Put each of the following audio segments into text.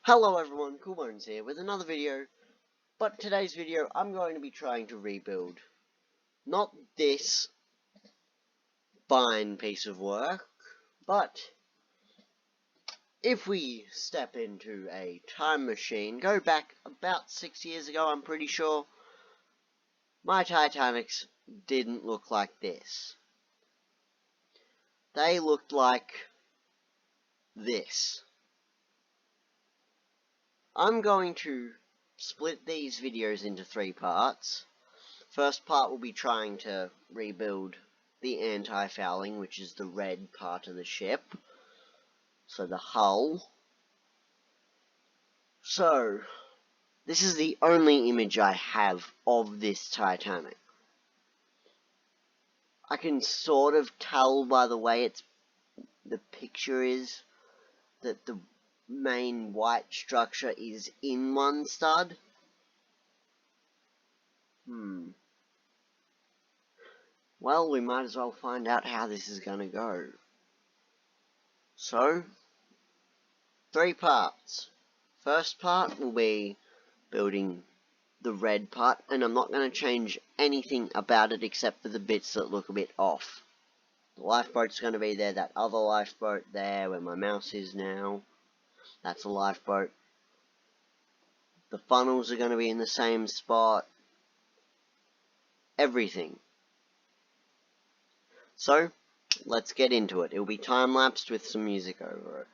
Hello everyone, Coolbones here with another video, but today's video I'm going to be trying to rebuild not this fine piece of work, but if we step into a time machine, go back about 6 years ago, I'm pretty sure, my Titanics didn't look like this. They looked like this. I'm going to split these videos into 3 parts. First part will be trying to rebuild the anti-fouling, which is the red part of the ship. So the hull. So, this is the only image I have of this Titanic. I can sort of tell by the way the picture is that the main white structure is in one stud. Well, we might as well find out how this is going to go. So, 3 parts. First part will be building the red part, and I'm not going to change anything about it except for the bits that look a bit off. The lifeboat's going to be there, that other lifeboat there where my mouse is now, that's a lifeboat. The funnels are going to be in the same spot. Everything. So, let's get into it. It'll be time-lapsed with some music over it.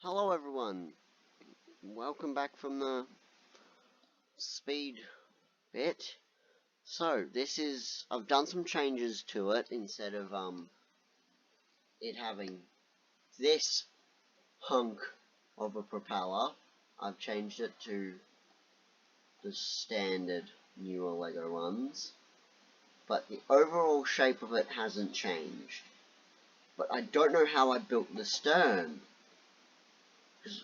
Hello everyone, welcome back from the speed bit. So I've done some changes to it. Instead of it having this hunk of a propeller, I've changed it to the standard newer Lego ones, but the overall shape of it hasn't changed. But I don't know how I built the stern, because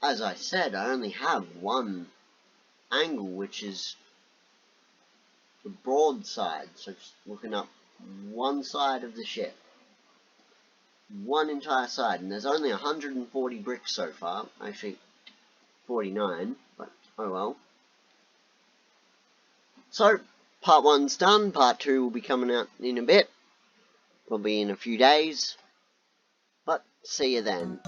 as I said, I only have one angle, which is the broad side, so just looking up one side of the ship. One entire side, and there's only 140 bricks so far. Actually, 49, but oh well. So, part 1's done, part 2 will be coming out in a bit, probably in a few days, but see you then.